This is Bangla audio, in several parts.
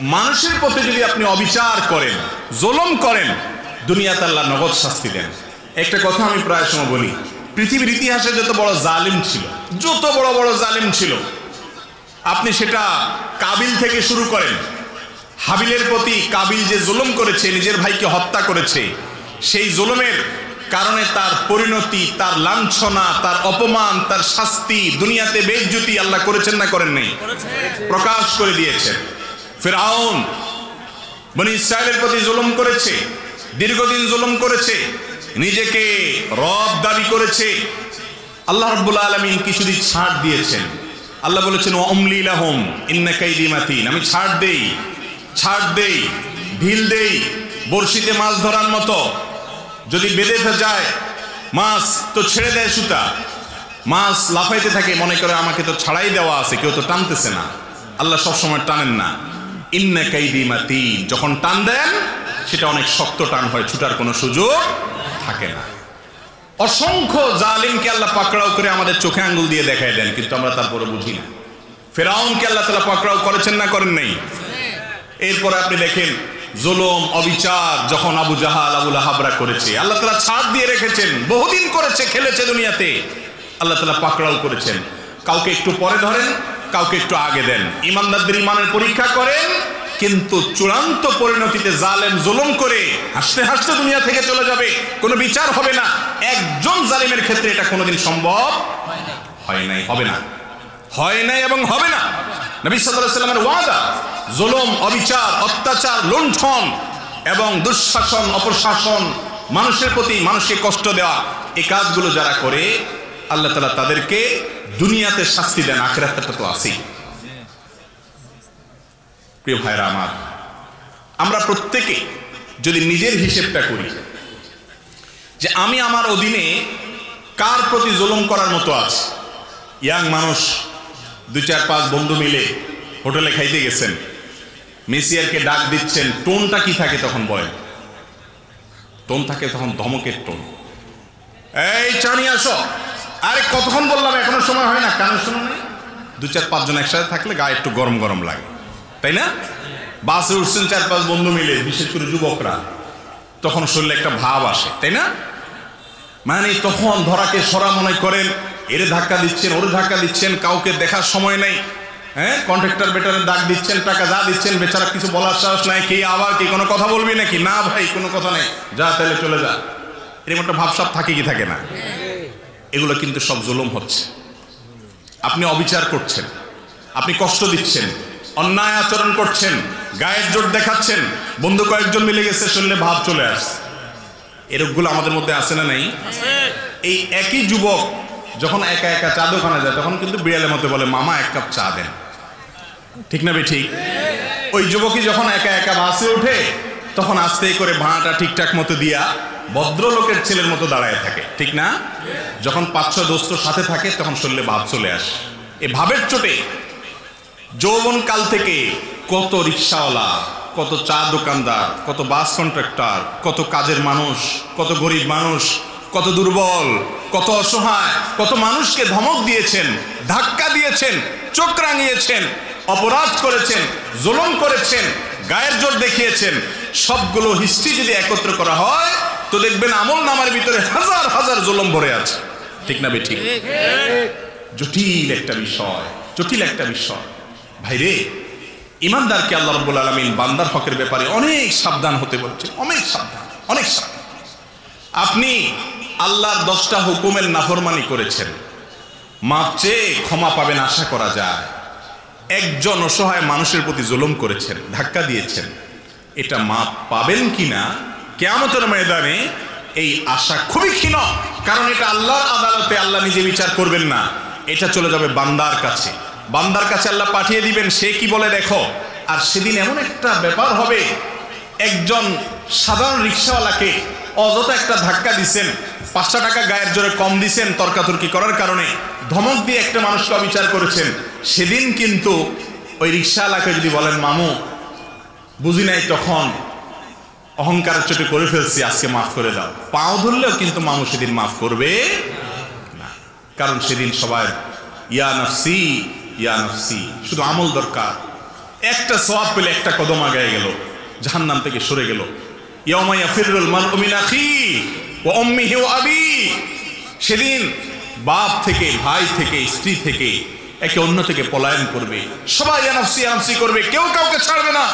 মানুষের প্রতি যদি আপনি অবিচার করেন, জুলুম করেন, দুনিয়াতে আল্লাহ নগদ শাস্তি দেন। একটা কথা আমি প্রায় সময় বলি, পৃথিবীর ইতিহাসে যত বড় জালিম ছিল, যত বড় বড় জালিম ছিল, আপনি সেটা কাবিল থেকে শুরু করেন। হাবিলের প্রতি কাবিল যে জুলুম করেছে, নিজের ভাইকে হত্যা করেছে, সেই জুলুমের কারণে তার পরিণতি, তার লাঞ্ছনা, তার অপমান, তার শাস্তি, দুনিয়াতে বেইজ্জতি আল্লাহ করেছেন না করেন নাই? প্রকাশ করে দিয়েছেন। ফিরআউন বনি ইসরাইলের প্রতি জুলুম করেছে, দীর্ঘদিন জুলুম করেছে, নিজেকে রব দাবি করেছে। আল্লাহ রাব্বুল আলামিন কিছুদিন ছাড় দিয়েছেন। আল্লাহ বলেছেন ওয়ামলি লাহুম ইন্না কাইদি মাতিন, আমি ছাড় দেই, ঢিল দেই, বড়শিতে মাছ ধরার মতো। যদি বেঁধে যায় মাছ তো ছেড়ে দেয় সুতা, মাছ লাফাইতে থাকে, মনে করে আমাকে তো ছাড়াই দেওয়া আছে, কেউ তো টানতেছে না। আল্লাহ সবসময় টানেন না। ইন্না কাইদি মাতিন, যখন টান দেন সেটা অনেক শক্ত টান হয়, ছুটার কোনো সুযোগ থাকে না। অসংখ্য জালিমকে আল্লাহ পাকড়াও করে আমাদের চোখে আঙ্গুল দিয়ে দেখায় দেন, কিন্তু আমরা তারপরে বুঝি না। ফিরআউনকে আল্লাহ তাআলা পাকড়াও করেছেন না করেন নাই? এরপরে আপনি দেখেন জুলুম, অবিচার যখন আবু জাহাল, আবু লাহাবরা করেছে, আল্লাহ তাআলা ছাড় দিয়ে রেখেছেন। বহুদিন করেছে, খেলেছে দুনিয়াতে, আল্লাহ তাআলা পাকড়াও করেছেন। কাউকে একটু পরে ধরেন, কাউকে একটু আগে দেন। ইমানদারদের ইমানের পরীক্ষা করেন, কিন্তু চূড়ান্ত পরিণতিতে জালেম জুলুম করে হাসতে হাসতে দুনিয়া থেকে চলে যাবে, কোনো বিচার হবে না। একজন জালিমের ক্ষেত্রে এটা কোনোদিন সম্ভব হয় নাই, হবে না, হয় নাই এবং হবে না। নবী সাল্লাল্লাহু আলাইহি ওয়াসাল্লামের ওয়াদা, জুলুম, অবিচার, অত্যাচার, লুণ্ঠন এবং দুঃশাসন, অপশাসন, মানুষের প্রতি মানুষকে কষ্ট দেওয়া, এই কাজগুলো যারা করে আল্লাহ তাআলা তাদেরকে দুনিয়াতে শাস্তি দেন, আখিরাতে তো আছেই। প্রিয় ভাইরা আমার, আমরা প্রত্যেকে যদি নিজের হিসেবটা করি যে আমি আমার অধীনে কার প্রতি জুলুম করার মতো আছে। ইয়াং মানুষ 2-4-5 বন্ধু মিলে হোটেলে খাইতে গেছেন, মেসিয়ারকে ডাক দিচ্ছেন, টোনটা কি থাকে তখন বলেন? টোন থাকে তখন ধমকের টোন। এই চা নিয়ে আসো, আরে কতক্ষণ বললাম, এখনো সময় হয় না, কেন শোনো না? 2-4-5 জন একসাথে থাকলে গায়ে একটু গরম গরম লাগে, তাই না? বাসে উঠছেন 4-5 বন্ধু মিলে, বিশেষ করে যুবকরা, তখন শরীরে একটা ভাব আসে, তাই না? মানে তখন ধরাকে সরা মনে করেন, এরে ধাক্কা দিচ্ছেন, ওরে ধাক্কা দিচ্ছেন, কাউকে দেখার সময় নেই। হ্যাঁ, কন্ট্রাক্টর বেটারে ডাক দিচ্ছেন, টাকা যা দিচ্ছেন, বেচারা কিছু বলার সাহস নাই। কে আবার কি কোনো কথা বলবি নাকি? না ভাই, কোনো কথা নেই, যা তাহলে চলে যা। এরকম একটা ভাবসাব থাকে কি থাকে না? এগুলো কিন্তু সব জুলুম হচ্ছে। আপনি অবিচার করছেন, আপনি কষ্ট দিচ্ছেন, অন্যায় আচরণ করছেন, গায়ের জোর দেখাচ্ছেন, বন্ধু কয়েকজন মিলে গেছে, শুনলে ভাব চলে আসছে। এরকমগুলো আমাদের মধ্যে আছে না নাই? এই একই যুবক যখন একা একা চা দোকানে যায়, তখন কিন্তু বিড়ালের মতো বলে, মামা 1 কাপ চা দেন। ঠিক না ঠিক? ওই যুবকই যখন একা একা বাসে ওঠে, তখন আস্তে করে ভাড়াটা ঠিকঠাক মতো দিয়া ভদ্রলোকের ছেলের মতো দাঁড়ায় থাকে, ঠিক না? যখন 5-6 দোস্ত সাথে থাকে, তখন শুনলে ভাব চলে আসে। এই ভাবের চোটে যৌবন কাল থেকে কত রিক্সাওয়ালা, কত চা দোকানদার, কত বাস কন্ট্রাক্টর, কত কাজের মানুষ, কত গরিব মানুষ, কত দুর্বল, কত অসহায়, কত মানুষকে ধমক দিয়েছেন, ধাক্কা দিয়েছেন, চোখ রাঙিয়েছেন, অপরাধ করেছেন, জুলুম করেছেন, গায়ের জোর দেখিয়েছেন। সবগুলো হিস্ট্রি যদি একত্র করা হয়, তো দেখবেন আমল নামার ভিতরে হাজার হাজার জুলুম ভরে আছে, ঠিক না ঠিক? জটিল একটা বিষয়, জটিল একটা বিষয়। ভাইরে, ইমানদারকে আল্লাহ রাব্বুল আলামিন বান্দার হকের ব্যাপারে অনেক সাবধান হতে বলছেন, অনেক সাবধান, অনেক সাবধান। আপনি আল্লাহর 10টা হুকুমের নাফরমানি করেছেন, মাপ চেয়ে ক্ষমা পাবেন আশা করা যায়। একজন অসহায় মানুষের প্রতি জুলুম করেছেন, ধাক্কা দিয়েছেন, এটা মাপ পাবেন কিনা কিয়ামতের ময়দানে এই আশা খুবই ক্ষীণ। কারণ এটা আল্লাহর আদালতে আল্লাহ নিজে বিচার করবেন না, এটা চলে যাবে বান্দার কাছে। বান্দার কাছে আল্লাহ পাঠিয়ে দিবেন, সে কি বলে দেখো। আর সেদিন এমন একটা ব্যাপার হবে, একজন সাধারণ রিক্সাওয়ালাকে অযথা একটা ধাক্কা দিচ্ছেন, 5টা টাকা গায়ের জোরে কম দিচ্ছেন তর্কাতর্কি করার কারণে, ধমক দিয়ে একটা মানুষকে অবিচার করেছেন। সেদিন কিন্তু ওই রিক্সাওয়ালাকে যদি বলেন, মামু বুঝি নাই, তখন অহংকারের চোটে করে ফেলছি, আজকে মাফ করে দাও, পাও ধরলেও কিন্তু মামু সেদিন মাফ করবে না। কারণ সেদিন সবাই ইয়া নফসি ইয়া নফসি, শুধু আমল দরকার, একটা সওয়াব পেলে একটা কদম আগায় গেল, জাহান্নাম থেকে সরে গেল। ইয়াউমা ইয়াফিরুল মারউ মিন আখিহি ওয়া উম্মিহি ওয়া আবিহি, সেদিন বাপ থেকে, ভাই থেকে, স্ত্রী থেকে, একে অন্য থেকে পলায়ন করবে, সবাই নাফসি নাফসি করবে, কেউ কাউকে ছাড়বে না।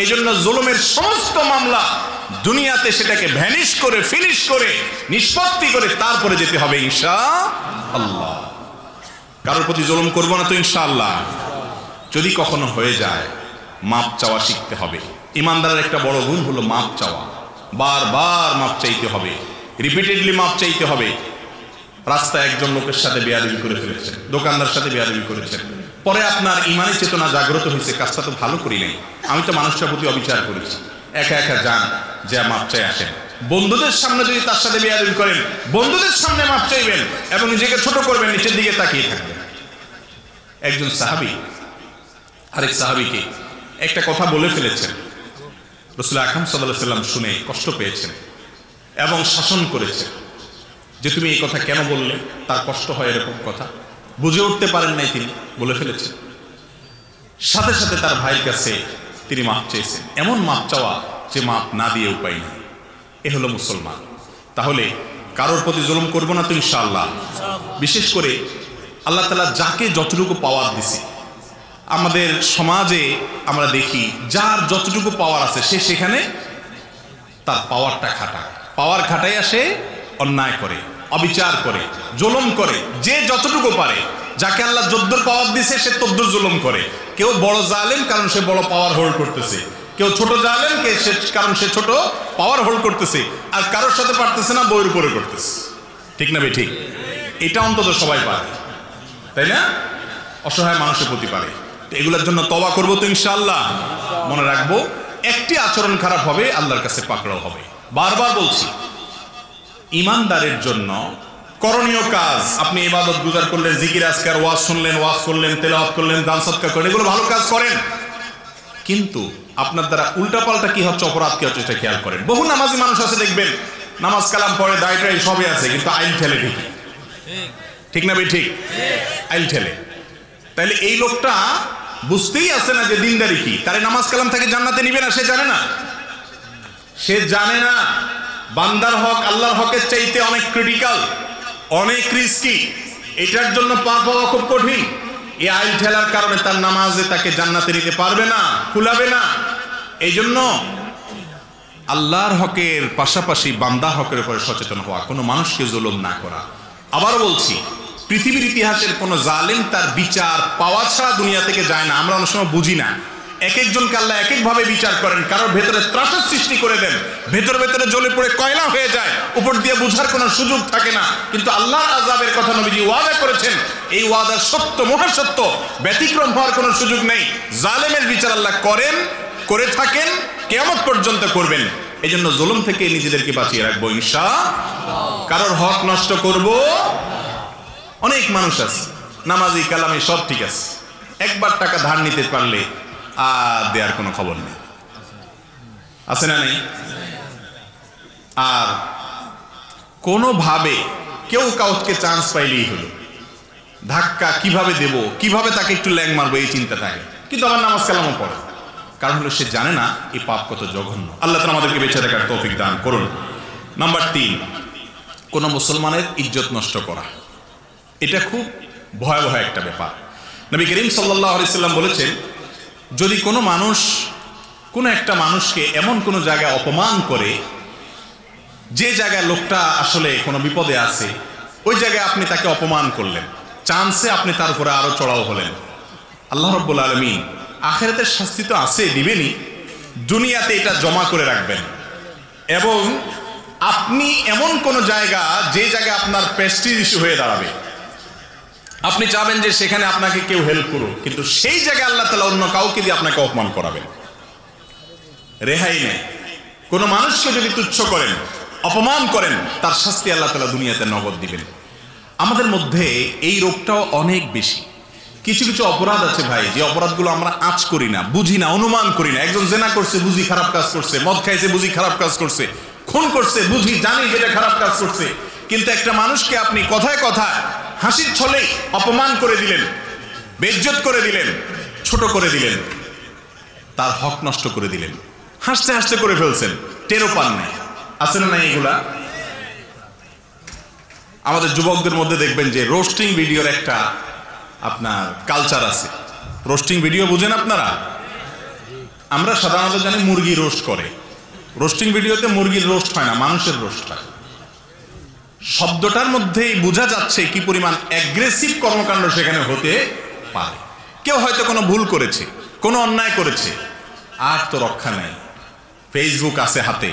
এই জন্য জুলুমের সমস্ত মামলা দুনিয়াতে সেটাকে ভ্যানিশ করে, ফিনিশ করে, নিষ্পত্তি করে তারপরে যেতে হবে ইনশাআল্লাহ। কারোর প্রতি জুলুম করব না তো ইনশাআল্লাহ। যদি কখনো হয়ে যায়, মাপ চাওয়া শিখতে হবে। ইমানদারের একটা বড় গুণ হলো মাপ চাওয়া। বারবার মাপ চাইতে হবে, রিপিটেডলি মাপ চাইতে হবে। রাস্তায় একজন লোকের সাথে বেয়াদবি করে ফেলেছেন, দোকানদার সাথে বেয়াদবি করেছেন, পরে আপনার ইমানি চেতনা জাগ্রত হয়েছে, কাজটা তো ভালো করি নাই, আমি তো মানুষটার প্রতি অবিচার করেছি। একা একা যান, যা মাপ চাই আসেন। বন্ধুদের সামনে যদি তার সাথে বেয়াদবি করেন, বন্ধুদের সামনে মাপ চাইবেন এবং নিজেকে ছোট করবেন, নিচের দিকে তাকিয়ে থাকবেন। একজন সাহাবী আরেক সাহাবীকে একটা কথা বলে ফেলেছেন, রাসূল আকরাম সাল্লাল্লাহু আলাইহি ওয়াসাল্লাম শুনে কষ্ট পেয়েছেন এবং শাসন করেছেন যে তুমি এই কথা কেন বললে, তার কষ্ট হয় এরকম কথা, বুঝে উঠতে পারেন নাই, তিনি বলে ফেলেছেন। সাথে সাথে তার ভাইয়ের কাছে তিনি মাপ চেয়েছেন। এমন মাপ চাওয়া যে মাপ না দিয়ে উপায় নেই। এ হলো মুসলমান। তাহলে কারোর প্রতি জুলুম করব না তো ইনশাআল্লাহ। বিশেষ করে আল্লাহ তাআলা যাকে যতটুকু পাওয়ার দিছে, আমাদের সমাজে আমরা দেখি যার যতটুকু পাওয়ার আছে সে সেখানে তার পাওয়ারটা খাটায়, পাওয়ার খাটাইয়া সে অন্যায় করে, অবিচার করে, জুলুম করে। যে যতটুকু পারে, যাকে আল্লাহ যদ্দুর পাওয়ার দিছে সে তদ্দুর জুলুম করে। কেউ বড় জালেম কারণ সে বড় পাওয়ার হোল্ড করতেছে, কেউ ছোট জালেম কারণ সে ছোট পাওয়ার হোল্ড করতেছে, আর কারোর সাথে পারতেছে না, বইয়ের উপরে করতেছে। ঠিক না ভাই? ঠিক। এটা অন্তত সবাই পারে, তাই না? অসহায় মানুষের প্রতি পারে। এগুলোর জন্য তওবা করবো তো ইনশাআল্লাহ। মনে রাখবো, একটি আচরণ খারাপ হবে, আল্লাহর কাছে পাকড়াও হবে। বারবার বলছি, ইমানদারের জন্য করণীয় কাজ, আপনি ইবাদত গুজার করলেন, জিকির আজকার, ওয়াজ শুনলেন, ওয়াজ করলেন, তেলাওয়াত করলেন, দান সদকা করলেন, এগুলো ভালো কাজ করেন, কিন্তু আপনার দ্বারা উল্টাপাল্টা কি হচ্ছে, অপরাধ কি হচ্ছে, সেটা খেয়াল করেন। বহু নামাজি মানুষ আছে দেখবেন, নামাজ কালাম পড়ে, দায়টাই সবই আছে, কিন্তু আইল ঠেলে। ঠিক ঠিক না ভাই? ঠিক। আইল ঠেলে। তাইলে এই লোকটা বুঝতেই আছে না যে দিনদারি কি। তারে নামাজ কালাম থেকে জান্নাতে নিবে না, সে জানে না। সে জানে না বান্দার হক আল্লাহর হকের চাইতে অনেক ক্রিটিক্যাল, অনেক রিস্কি। এটার জন্য পার পাওয়া খুব কঠিন। এই আইল ঠেলার কারণে তার নামাজে তাকে জান্নাতে নিতে পারবে না, কুলাবে না। এই জন্য আল্লাহর হকের পাশাপাশি বান্দার হকের উপরে সচেতন হওয়া, কোনো মানুষকে জুলুম না করা। আবারও বলছি, পৃথিবীর ইতিহাসের কোন জালেম তার বিচার পাওয়া ছাড়া দুনিয়া থেকে যায় না। আমরা অনেক সময় বুঝি না, এক একজনকে আল্লাহ এক একভাবে বিচার করেন। কারোর ভেতরে ত্রাসের সৃষ্টি করে দেন, ভেতরে ভেতরে জ্বলে পড়ে কয়লা হয়ে যায়, উপর দিয়ে বুঝার কোনো সুযোগ থাকে না। কিন্তু আল্লাহর আযাবের কথা নবীজি ওয়াদা করেছেন, এই ওয়াদা সত্য, মহাসত্য, ব্যতিক্রম হওয়ার কোনো সুযোগ নেই। জালেমের বিচার আল্লাহ করেন, করে থাকেন, কিয়ামত পর্যন্ত করবেন। এই জন্য জুলুম থেকে নিজেদেরকে বাঁচিয়ে রাখবো ইনশাআল্লাহ। কারোর হক নষ্ট করব। অনেক মানুষ আছে নামাজি কালামে সব ঠিক আছে, একবার টাকা ধার নিতে পারলে আর দেওয়ার কোনো খবর নেই, আছে না? নেই। আর কোনোভাবে কেউ কাউকে চান্স পাইলেই হলো, ধাক্কা কিভাবে দেব, কিভাবে তাকে একটু ল্যাং মারবো, এই চিন্তা থাকে। কিন্তু আবার নামাজ কালামও পড়ে, কারণ হলো সে জানে না এই পাপ কত জঘন্য। আল্লাহ তাআলা আমাদেরকে বেঁচে থাকার তৌফিক দান করুন। নাম্বার 3, কোন মুসলমানের ইজ্জত নষ্ট করা, এটা খুব ভয়াবহ একটা ব্যাপার। নবী করিম সাল্লাল্লাহু আলাইহি সাল্লাম বলেছেন, যদি কোনো মানুষ কোনো একটা মানুষকে এমন কোনো জায়গায় অপমান করে, যে জায়গায় লোকটা আসলে কোনো বিপদে আছে, ওই জায়গায় আপনি তাকে অপমান করলেন, চান্সে আপনি তার উপরে আরো চড়াও হলেন, আল্লাহ রাব্বুল আলামিন আখিরাতের শাস্তি তো আছে, দিবেনই, দুনিয়াতে এটা জমা করে রাখবেন। এবং আপনি এমন কোন জায়গা, যে জায়গায় আপনার প্রেস্টিজ ইস্যু হয়ে দাঁড়াবে, আপনি চাবেন যে সেখানে আপনাকে কেউ হেল্প করুক, কিন্তু সেই জায়গায় আল্লাহ তাআলা অন্য কাউকে দিয়ে আপনাকে অপমান করাবেন, রেহাই নেই। কোন মানুষকে যদি তুচ্ছ করেন, অপমান করেন, তার শাস্তি আল্লাহ তাআলা দুনিয়াতে নগদ দিবেন। আমাদের মধ্যে এই রোগটাও অনেক বেশি। কিছু কিছু অপরাধ আছে ভাই, যে অপরাধগুলো আমরা আঁচ করি না, বুঝি না, অনুমান করি না। একজন জেনা করছে, বুঝি খারাপ কাজ করছে, মদ খাইছে, বুঝি খারাপ কাজ করছে, খুন করছে, বুঝি, জানি যেটা খারাপ কাজ করছে। কিন্তু একটা মানুষকে আপনি কথায় কথায় হাসির ছলেই অপমান করে দিলেন, বেইজ্জত করে দিলেন, ছোট করে দিলেন, তার হক নষ্ট করে দিলেন, হাসতে হাসতে করে ফেলছেন, টেরও পান নাই। আছে না এগুলা? আমাদের যুবকদের মধ্যে দেখবেন যে রোস্টিং ভিডিওর একটা আপনার কালচার আছে। রোস্টিং ভিডিও বুঝেন আপনারা? আমরা সাধারণত জানি মুরগি রোস্ট করে। রোস্টিং ভিডিওতে মুরগির রোস্ট হয় না, মানুষের রোস্ট হয়। শব্দটার মধ্যেই বোঝা যাচ্ছে কি পরিমাণ অ্যাগ্রেসিভ কর্মকাণ্ড সেখানে হতে পারে। কেউ হয়তো কোনো ভুল করেছে, কোনো অন্যায় করেছে, আর তো রক্ষা নেই। ফেসবুক আছে হাতে,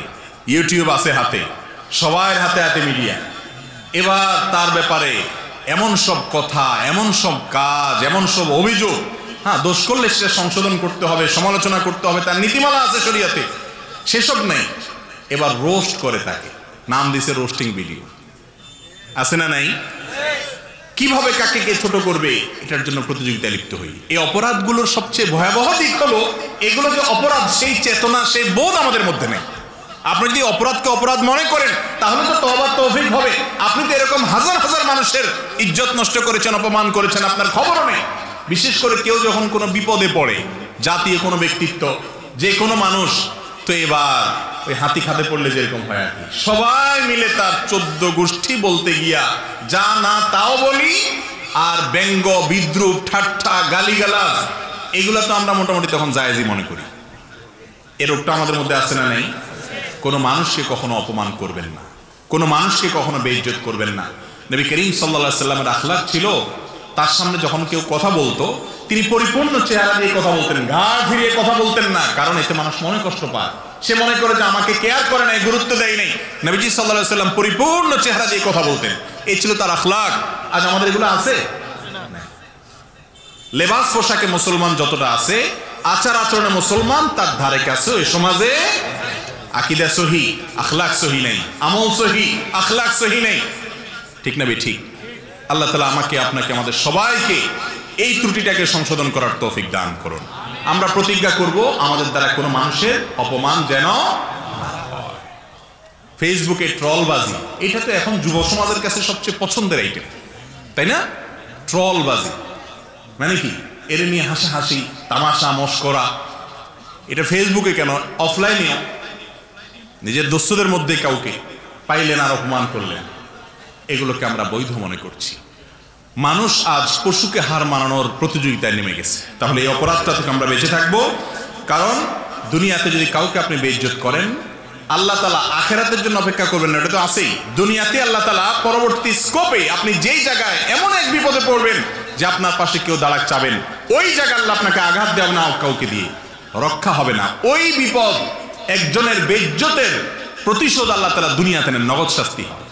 ইউটিউব আছে হাতে, সবার হাতে হাতে মিডিয়া। এবার তার ব্যাপারে এমন সব কথা, এমন সব কাজ, এমন সব অভিযোগ, হ্যাঁ দোষ করলে সেটা সংশোধন করতে হবে, সমালোচনা করতে হবে, তার নীতিমালা আছে শরিয়াতে, সেসব নেই। এবার রোস্ট করে তাকে, নাম দিছে রোস্টিং ভিডিও। আছে না নাই? কিভাবে কাকে কে ছোট করবে এটার জন্য প্রতিযোগিতায় লিপ্ত হই। এই অপরাধগুলোর সবচেয়ে ভয়াবহ দিক হলো এগুলো যে অপরাধ, সেই চেতনা, সেই বোধ আমাদের মধ্যে নেই। আপনি যদি অপরাধকে অপরাধ মনে করেন তাহলে তো তওবা তৌফিক হবে। আপনি তো এরকম হাজার হাজার মানুষের ইজ্জত নষ্ট করেছেন, অপমান করেছেন, আপনার খবরও নেই। বিশেষ করে কেউ যখন কোনো বিপদে পড়ে, জাতীয় কোনো ব্যক্তিত্ব, যে কোনো মানুষ, তো এবার ওই হাতি খাতে পড়লে যেরকম হয় আর কি, সবাই মিলে তার 14 গোষ্ঠী বলতে গিয়া যা না তাও বলি, আর ব্যঙ্গ, বিদ্রুপ, ঠাট্টা, গালিগালাজ, এগুলো তো আমরা মোটামুটি তখন জায়েজই মনে করি। এ রোগটা আমাদের মধ্যে আছে না নেই? কোনো মানুষকে কখনো অপমান করবেন না, কোনো মানুষকে কখনো বেইজ্জত করবেন না। নবী করিম সাল্লাল্লাহু আলাইহি সাল্লামের আখলাক ছিল, তার সামনে যখন কেউ কথা বলতো তিনি পরিপূর্ণ চেহারা দিয়ে কথা বলতেন, ঘাড় ফিরিয়ে কথা বলতেন না, কারণ এতে মানুষ মনে কষ্ট পায়। সে মনে করে যে আমাকে কেয়ার করে নাই, গুরুত্ব দেয় নাই। নবীজি সাল্লাল্লাহু আলাইহি সাল্লাম পরিপূর্ণ চেহারা দিয়ে কথা বলতেন, এই ছিল তার আখলাক। আজ আমাদের এগুলো আছে? লেবাস পোশাকে মুসলমান যতটা আছে, আচার আচরণে মুসলমান তার ধারে কাছে ওই সমাজে আকীদা সহি, আখলাক সহি নেই, আমল সহি, আখলাক সহি নেই। ঠিক না ঠিক? আল্লাহ তাআলা আমাকে, আপনাকে, আমাদের সবাইকে এই ত্রুটিটাকে সংশোধন করার তৌফিক দান করুন। আমরা প্রতিজ্ঞা করব আমাদের দ্বারা কোনো মানুষের অপমান যেন না হয়। ফেসবুকে ট্রলবাজি, এটা তো এখন যুব সমাজের কাছে সবচেয়ে পছন্দের আইটেম, তাই না? ট্রলবাজি মানে কি? এর নিয়ে হাসাহাসি, তামাশা, মশকরা। এটা ফেসবুকে কেন, অফলাইনেও নিজের দোস্তদের মধ্যে কাউকে পাইলেন আর অপমান করলেন, এগুলোকে আমরা বৈধ মনে করছি। মানুষ আজ পশুকে হার মানানোর প্রতিযোগিতায় নেমে গেছে। তাহলে এই অপরাধটা থেকে আমরা বেঁচে থাকবো। কারণ দুনিয়াতে যদি কাউকে আপনি বেইজ্জত করেন, আল্লাহ তাআলা আখিরাতের জন্য অপেক্ষা করবেন না, এটা তো আছেই। দুনিয়াতে আল্লাহ তাআলা পরবর্তী স্কোপে আপনি যেই জায়গায় এমন এক বিপদে পড়বেন যে আপনার পাশে কেউ দাঁড়াক চাবেন, ওই জায়গায় আল্লাহ আপনাকে আঘাত দেবে না, কাউকে দিয়ে রক্ষা হবে না। ওই বিপদ, একজনের বেইজ্জতের প্রতিশোধ আল্লাহ তাআলা দুনিয়াতে নেন, নগদ শাস্তি হবে।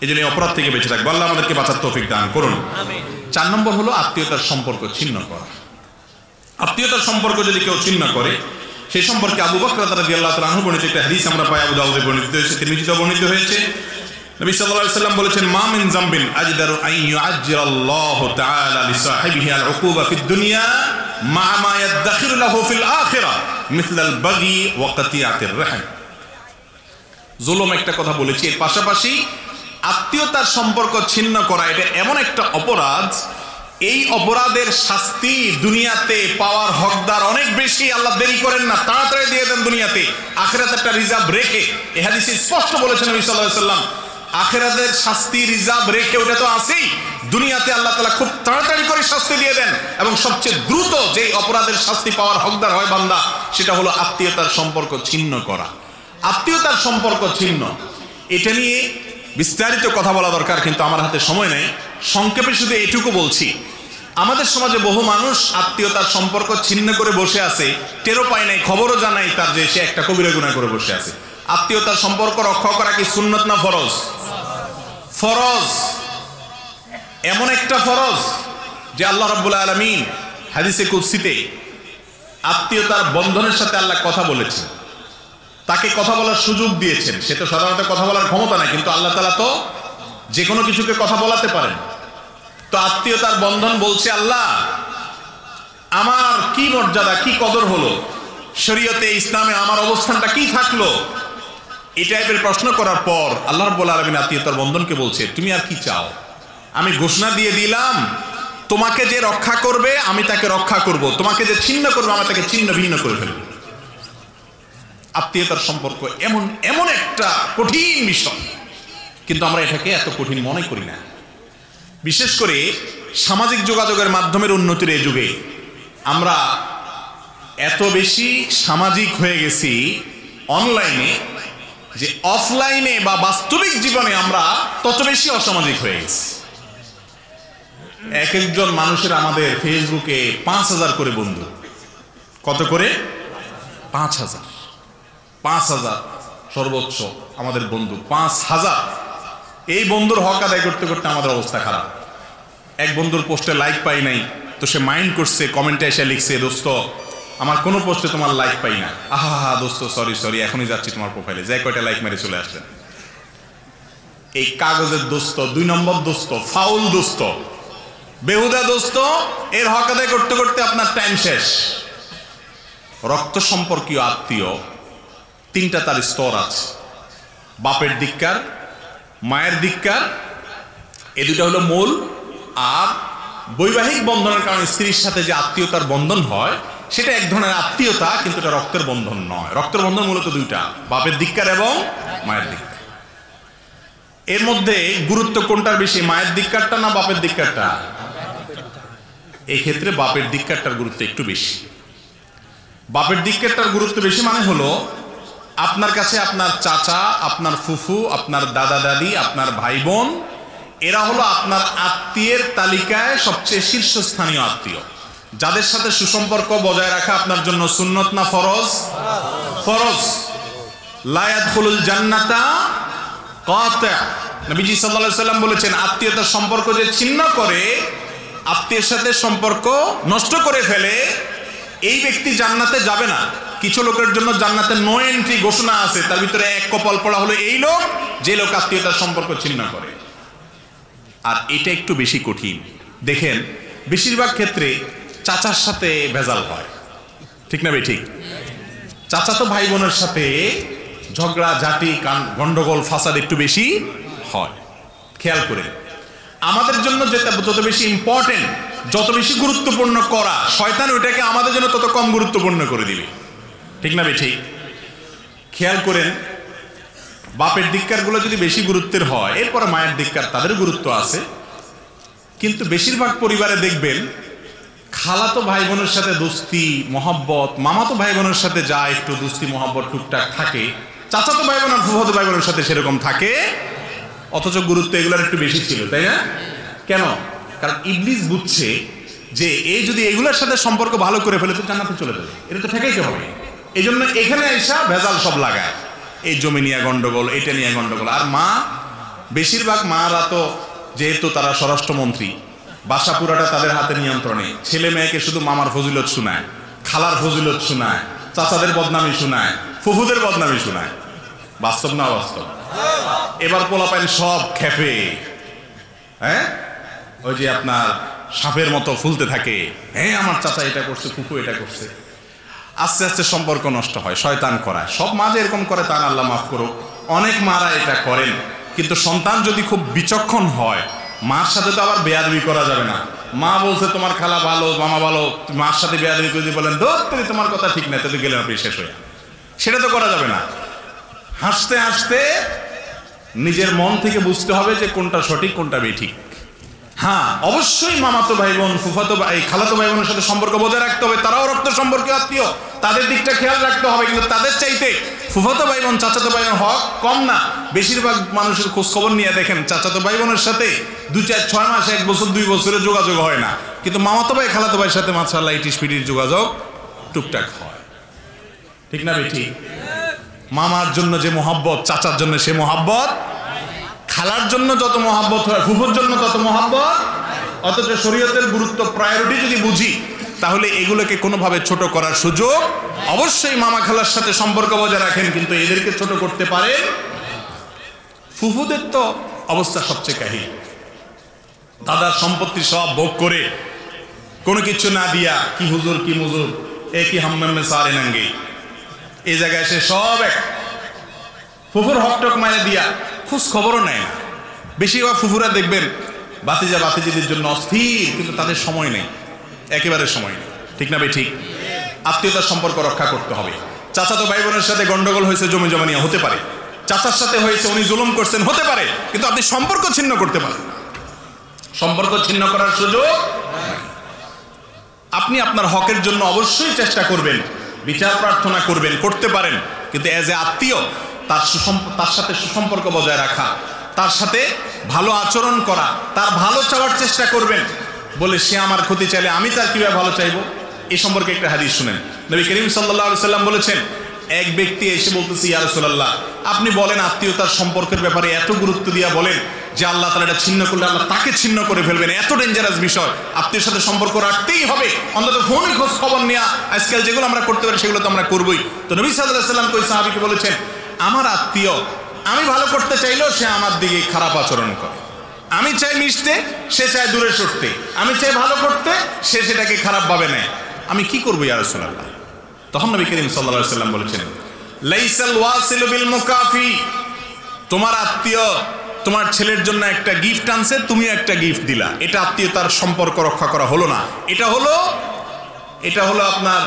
এই জন্য অপরাধ থেকে বেঁচে থাকবো। আল্লাহ আমাদেরকে বাঁচার তৌফিক দান করুন। 4 নম্বর হলো আত্মীয়তার সম্পর্ক ছিন্ন করা। আত্মীয়তার সম্পর্ক যদি কেউ ছিন্ন করে, সেই সম্পর্কে আবু বকর রাদিয়াল্লাহু তাআলা আনহু বর্ণিত একটা হাদিস আমরা পাই, আবু দাউদে বর্ণিত হয়েছে, তিরমিজিতে বর্ণিত হয়েছে। নবী সাল্লাল্লাহু আলাইহি ওয়াসাল্লাম বলেছেন, মা মিন যামবিন আজদারু আন ইউআজ্জিরাল্লাহু তাআলা লিসাহিবিহি আল-উকুবা ফিদ দুনিয়া মা মা ইয়াদখিরু লাহু ফিল আখিরাহ মিসলাল বাগি ওয়া কাতিয়াতির রাহম। জুলুম একটা কথা বলেছি, এর পাশাপাশি আত্মীয়তার সম্পর্ক ছিন্ন করা, এটা এমন একটা অপরাধ, এই অপরাধের শাস্তি দুনিয়াতে পাওয়ার হকদার অনেক বেশি। আল্লাহ দেরি করেন না, তাড়াতাড়ি দিয়ে দেন দুনিয়াতে, আখিরাতে একটা রিজার্ভ রেখে। এই হাদিসে স্পষ্ট বলেছেন নবী সাল্লাল্লাহু আলাইহি ওয়াসাল্লাম, আখিরাতের শাস্তি রিজার্ভ রেখে, ওটা তো আছেই, দুনিয়াতে আল্লাহ তাআলা খুব তাড়াতাড়ি করে শাস্তি দিয়ে দেন। এবং সবচেয়ে দ্রুত যেই অপরাধের শাস্তি পাওয়ার হকদার হয় বান্দা, সেটা হলো আত্মীয়তার সম্পর্ক ছিন্ন করা। আত্মীয়তার সম্পর্ক ছিন্ন, এটা নিয়ে বিস্তারিত কথা বলা দরকার, কিন্তু আমার হাতে সময় নেই। সংক্ষেপে শুধু এটুকু বলছি, আমাদের সমাজে বহু মানুষ আত্মীয়তার সম্পর্ক ছিন্ন করে বসে আছে, টেরও পায় নাই, খবরও জানাই তার যে সে একটা কবিরা গুনাহ করে বসে আছে। আত্মীয়তার সম্পর্ক রক্ষা করা কি সুন্নত না ফরজ? ফরজ, এমন একটা ফরজ যে আল্লাহ রাব্বুল আলামিন হাদিসে কুদসিতে আত্মীয়তার বন্ধনের সাথে আল্লাহ কথা বলেছেন, তাকে কথা বলার সুযোগ দিয়েছেন। সে তো সাধারণত কথা বলার ক্ষমতা নাই, কিন্তু আল্লাহ তাআলা তো যে কোনো কিছুকে কথা বলাতে পারেন। তো আত্মীয়তার বন্ধন বলছে, আল্লাহ আমার কি মর্যাদা, কি কদর হলো, শরীয়তে ইসলামে আমার অবস্থানটা কি থাকলো, এই টাইপের প্রশ্ন করার পর আল্লাহ রাব্বুল আলামিন আত্মীয়তার বন্ধনকে বলছে, তুমি আর কি চাও? আমি ঘোষণা দিয়ে দিলাম, তোমাকে যে রক্ষা করবে আমি তাকে রক্ষা করব, তোমাকে যে ছিন্ন করবে আমি তাকে ছিন্ন ভিন্ন করে ফেলবো। আত্মীয়তার সম্পর্ক এমন এমন একটা কঠিন বিষয়, কিন্তু আমরা এটাকে এত কঠিন মনে করি না। বিশেষ করে সামাজিক যোগাযোগের মাধ্যমের উন্নতির এই যুগে আমরা এত বেশি সামাজিক হয়ে গেছি অনলাইনে, যে অফলাইনে বা বাস্তবিক জীবনে আমরা তত বেশি অসামাজিক হয়ে গেছি। এক একজন মানুষের আমাদের ফেসবুকে 5,000 করে বন্ধু। কত করে? 5,000। 5,000 সর্বোচ্চ আমাদের বন্ধু, 5,000। এই বন্ধুর হক আদায় করতে করতে আমাদের অবস্থা খারাপ। এক বন্ধুর পোস্টে লাইক পাই নাই, তো সে মাইন্ড করছে, কমেন্টে এসে লিখছে, দোস্ত আমার কোনো পোস্টে তোমার লাইক পাই না। আহা দোস্ত, সরি, এখনই যাচ্ছি তোমার প্রোফাইলে, যে কয়টা লাইক মেরে চলে আসলেন। এই কাগজের দোস্ত, 2 নম্বর দোস্ত, ফাউল দোস্ত, বেহুদা দোস্ত, এর হক আদায় করতে করতে আপনার টাইম শেষ। রক্ত সম্পর্কীয় আত্মীয় 3টা তার স্তর আছে। বাপের দিককার, মায়ের দিককার, এই দুটা হলো মূল। আর বৈবাহিক বন্ধনের কারণে স্ত্রীর সাথে যে আত্মীয়তার বন্ধন হয়, সেটা এক ধরনের আত্মীয়তা, কিন্তু এটা রক্তের বন্ধন নয়। রক্তের বন্ধন মূলত 2টা, বাপের দিককার এবং মায়ের দিককার। এর মধ্যে গুরুত্ব কোনটার বেশি, মায়ের দিককারটা না বাপের দিককারটা? এই ক্ষেত্রে বাপের দিককারটার গুরুত্ব একটু বেশি। বাপের দিককারটার গুরুত্ব বেশি মানে হলো, আপনার কাছে আপনার চাচা, আপনার ফুফু, আপনার দাদা দাদি, আপনার ভাই বোন, এরা হলো আপনার আত্মীয়ের তালিকায় সবচেয়ে শীর্ষস্থানীয় আত্মীয়, যাদের সাথে সুসম্পর্ক বজায় রাখা আপনার জন্য সুন্নত না ফরজ? ফরজ। লা ইয়াদখুলুল জান্নাতা কাতি'। নবীজি সাল্লাল্লাহু আলাইহি সাল্লাম বলেছেন, আত্মীয়তার সম্পর্ক যে ছিন্ন করে, আত্মীয়ের সাথে সম্পর্ক নষ্ট করে ফেলে, এই ব্যক্তি জান্নাতে যাবে না। কিছু লোকের জন্য জান্নাতে নো এন্ট্রি ঘোষণা আছে, তার ভিতরে এক কপাল পড়া হলো এই লোক, যে লোক আত্মীয়তার সম্পর্ক ছিন্ন করে। আর এটা একটু বেশি কঠিন। দেখেন, বেশিরভাগ ক্ষেত্রে চাচার সাথে ভেজাল হয়, ঠিক না ভাই? ঠিক। চাচাতো ভাই বোনের সাথে ঝগড়া ঝাঁটি, গন্ডগোল, ফাসাদ একটু বেশি হয়। খেয়াল করেন, আমাদের জন্য যেটা যত বেশি ইম্পর্টেন্ট, যত বেশি গুরুত্বপূর্ণ করা, শয়তান ওইটাকে আমাদের জন্য তত কম গুরুত্বপূর্ণ করে দিবে, ঠিক না ভাই? ঠিক। খেয়াল করেন, বাপের দিককারগুলো যদি বেশি গুরুত্বের হয়, এরপরে মায়ের দিককার, তাদের গুরুত্ব আছে। কিন্তু বেশিরভাগ পরিবারে দেখবেন, খালাতো ভাই বোনের সাথে দোস্তি মহব্বত, মামাতো ভাই বোনের সাথে যা একটু দোস্তি মহব্বত টুকটাক থাকে, চাচাতো ভাই বোন আর ফুফাতো ভাই বোনের সাথে সেরকম থাকে, অথচ গুরুত্ব এগুলোর একটু বেশি ছিল, তাই না? কেন? কারণ ইবলিস বুঝছে যে এই যদি এগুলোর সাথে সম্পর্ক ভালো করে ফেলে তো জান্নাতে চলে যাবে, এটা তো ঠেকাইতে হবে। এই জন্য এখানে এসা ভেজাল সব লাগায়, এই জমি নিয়ে গন্ডগোল, এটা নিয়ে গন্ডগোল। আর মা, বেশিরভাগ মারা তো যেহেতু তারা স্বরাষ্ট্রমন্ত্রী, বাসা পুরাটা তাদের হাতে নিয়ন্ত্রণে, ছেলে মেয়েকে শুধু মামার ফজিলত শোনায়, খালার ফজিলত শোনায়, চাচাদের বদনামি শোনায়, ফুফুদের বদনামি শোনায়। বাস্তব না বাস্তব? এবার পোলাপাইন সব খেপে, হ্যাঁ, ওই যে আপনার সাপের মতো ফুলতে থাকে, হ্যাঁ আমার চাচা এটা করছে, ফুফু এটা করছে। আস্তে আস্তে সম্পর্ক নষ্ট হয়, শয়তান করায়। সব মা যে এরকম করে তা না, আল্লাহ মাফ করুক, অনেক মারা এটা করেন। কিন্তু সন্তান যদি খুব বিচক্ষণ হয়, মার সাথে তো আবার বেয়াদবি করা যাবে না। মা বলছে তোমার খালা ভালো, মামা ভালো, মার সাথে বেয়াদবি করে বলেন তুমি তোমার কথা ঠিক না, তাতে গেলেন আপনি শেষ হয়ে, সেটা তো করা যাবে না। হাসতে হাসতে নিজের মন থেকে বুঝতে হবে যে কোনটা সঠিক কোনটা বেঠিক। হ্যাঁ, অবশ্যই মামাতো ভাই বোন, ফুফাতো ভাই, খালাতো ভাই বোনের সাথে সম্পর্ক বজায় রাখতে হবে, তারাও রক্ত সম্পর্কে আত্মীয়, তাদের দিকটা খেয়াল রাখতে হবে। কিন্তু তাদের চাইতে ফুফাতো ভাই বোন, চাচাতো ভাই বোন হক কম না। বেশিরভাগ মানুষের খোঁজ খবর নিয়ে দেখেন, চাচাতো ভাই বোনের সাথে 2, 4, 6 মাস, 1 বছর, 2 বছরের যোগাযোগ হয় না, কিন্তু মামাতো ভাই, খালাতো ভাইয়ের সাথে মাশাআল্লাহ ইটিস-পিটির যোগাযোগ টুকটাক হয়, ঠিক না বেটি? মামার জন্য যে মহব্বত, চাচার জন্য সে মহব্বত, খালার জন্য যত মহব্বত হয়, ফুফুর জন্য তত মহব্বত। অথচ শরীয়তের গুরুত্ব, প্রায়োরিটি যদি বুঝি, তাহলে এগুলোকে কোনোভাবে ছোট করার সুযোগ। অবশ্যই মামা খালার সাথে সম্পর্ক বজায় রাখেন, কিন্তু এদেরকে ছোট করতে পারেন। ফুফুদের তো অবস্থা সবচেয়ে কাহিল, দাদার সম্পত্তি সব ভোগ করে কোনো কিছু না দিয়া, কি হুজুর কি মুজুর, একই হাম্মামে সারে নাঙ্গে, এই জায়গায় সে সব এক ফুফুর হকটক মাইনে দিয়া খোঁজ খবরও নেয় না। বেশিরভাগ ফুফুরা দেখবেন বাতিজা বাতিজিদের জন্য অস্থির, কিন্তু তাদের সময় নেই, একেবারে সময় নেই, ঠিক না ভাই? ঠিক। আত্মীয়তার সম্পর্ক রক্ষা করতে হবে। চাচাতো ভাই বোনের সাথে গন্ডগোল হয়েছে জমি জমা নিয়ে, হতে পারে। চাচার সাথে হয়েছে, উনি জুলুম করছেন, হতে পারে। কিন্তু আপনি সম্পর্ক ছিন্ন করতে পারেন, সম্পর্ক ছিন্ন করার সুযোগ। আপনি আপনার হকের জন্য অবশ্যই চেষ্টা করবেন, বিচার প্রার্থনা করবেন, করতে পারেন। কিন্তু এজ এ আত্মীয় তার সাথে সুসম্পর্ক বজায় রাখা, তার সাথে ভালো আচরণ করা, তার ভালো চাওয়ার চেষ্টা করবেন। বলে সে আমার ক্ষতি চাইলে আমি তার কিভাবে ভালো চাইবো? এই সম্পর্কে একটা হাদিস শুনেন। নবী করিম সাল্লাল্লাহু আলাইহি সাল্লাম বলেছেন, এক ব্যক্তি এসে বলতেছে, ইয়া রাসূলুল্লাহ, আপনি বলেন আত্মীয়তার সম্পর্কের ব্যাপারে এত গুরুত্ব দিয়া বলেন যে আল্লাহ তাআলা এটা ছিন্ন করলে আল্লাহ তাকে ছিন্ন করে ফেলবেন, এত ডেঞ্জারাস বিষয়, আত্মীয়ের সাথে সম্পর্ক রাখতেই হবে, অন্তত ফোনে খোঁজ খবর নেওয়া, আজকাল যেগুলো আমরা করতে পারি সেগুলো তো আমরা করবই। তো নবী সাল্লাল্লাহু আলাইহি সাল্লাম কই সাহাবীকে বলেছেন, আমার আত্মীয় আমি ভালো করতে চাইলেও সে আমার দিকে খারাপ আচরণ করে। আমি চাই মিশতে, সে চায় দূরে সরতে। আমি চাই ভালো করতে, সে সেটাকে খারাপ ভাবে নেয়। আমি কি করবো ইয়া রাসূলুল্লাহ? তখন নবী করিম সাল্লাল্লাহু আলাইহি সাল্লাম বলেছেন, লাইসাল ওয়াসিলু বিল মুকাফি, তোমার আত্মীয় তোমার ছেলের জন্য একটা গিফট আনছে, তুমি একটা গিফট দিলা, এটা আত্মীয়তার সম্পর্ক রক্ষা করা হলো না। এটা হলো আপনার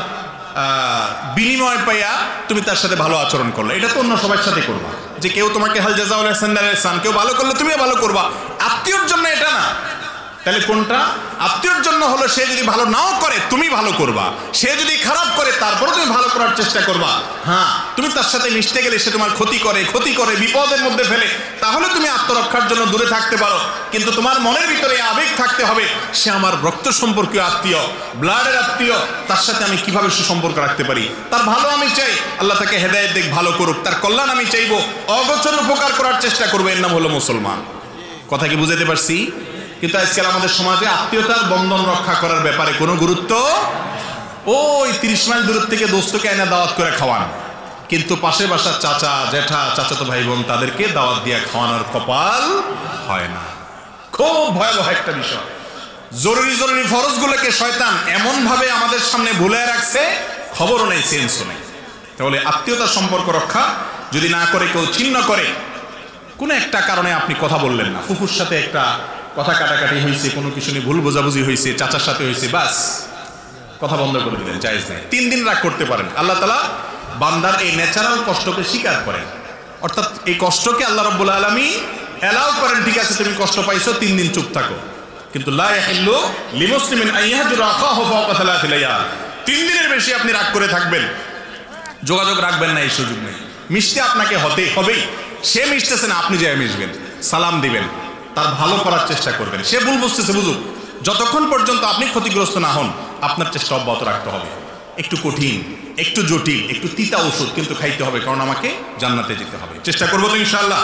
বিনিময় পাইয়া তুমি তার সাথে ভালো আচরণ করলে। এটা তো অন্য সবার সাথে করবা, যে কেউ তোমাকে হাল জাযাউল ইহসান দাল ইহসান, কেউ ভালো করলে তুমিও ভালো করবা। আত্মীয়র জন্য এটা না। তাহলে কোনটা? আত্মীয়র জন্য হলো সে যদি ভালো নাও করে তুমি ভালো করবা, সে যদি খারাপ করে তারপরে তুমি ভালো করার চেষ্টা করবা। হ্যাঁ, তুমি তার সাথে মিশতে গেলে সে তোমার ক্ষতি করে বিপদের মধ্যে ফেলে, তাহলে তুমি আত্মরক্ষার জন্য দূরে থাকতে পারো। কিন্তু তোমার মনের ভিতরে আবেগ থাকতে হবে, সে আমার রক্ত সম্পর্কীয় আত্মীয়, ব্লাডের আত্মীয়, তার সাথে আমি কিভাবে সুসম্পর্ক রাখতে পারি, তার ভালো আমি চাই, আল্লাহ তাকে হেদায়েত দিক, ভালো করুক, তার কল্যাণ আমি চাইবো, অগোচর উপকার করার চেষ্টা করবো। এর নাম হলো মুসলমান। কথা কি বুঝাতে পারছি? কিন্তু আজকাল আমাদের সমাজে আত্মীয়তার বন্ধন রক্ষা করার ব্যাপারে কোনো গুরুত্ব, ওই 30 মাইল দূর থেকে দোস্তকে এনে দাওয়াত করে খাওয়ান, কিন্তু পাশের বাসার চাচা জ্যাঠা চাচাতো ভাই বোন তাদেরকে দাওয়াত দিয়ে খাওয়ানোর কপাল হয় না। খুব ভয়াবহ একটা বিষয়। জরুরি ফরজগুলোকে শয়তান এমন ভাবে আমাদের সামনে ভুলে রাখছে, খবরও নেই, সেন্সও নেই। তাহলে আত্মীয়তার সম্পর্ক রক্ষা যদি না করে, কেউ ছিন্ন করে, কোনো একটা কারণে আপনি কথা বললেন না, ফুফুর সাথে একটা কথা কাটাকাটি হয়েছে, কোনো কিছু নিয়ে ভুল বোঝাবুঝি হয়েছে, চাচার সাথে হয়েছে, বাস কথা বন্ধ করে দিলেন, জায়েজ নেই। 3 দিন রাগ করতে পারেন। আল্লাহ তাআলা বান্দার এই ন্যাচারাল কষ্টকে স্বীকার করেন, অর্থাৎ এই কষ্টকে আল্লাহ রাব্বুল আলামিন এলাও করেন। ঠিক আছে, তুমি কষ্ট পাইছো, 3 দিন চুপ থাকো। কিন্তু লা ইয়াহিল্লু লিমুসলিমিন আন ইয়াহজুরা আখাহু ফাওকা 3 লায়াল, 3 দিনের বেশি আপনি রাগ করে থাকবেন, যোগাযোগ রাখবেন না, এই সুযোগ নেই। মিশতে আপনাকে হবেই। সে মিশতেছে না, আপনি যাই মিশবেন, সালাম দিবেন, তার ভালো করার চেষ্টা করবেন। সে ভুল বুঝতেছে, বুঝুক, যতক্ষণ পর্যন্ত আপনি ক্ষতিগ্রস্ত না হন আপনার চেষ্টা অব্যাহত রাখতে হবে। একটু কঠিন, একটু জটিল, একটু তিতা ওষুধ, কিন্তু খাইতে হবে, কারণ আমাকে জান্নাতে যেতে হবে। চেষ্টা করবো তো ইনশাআল্লাহ।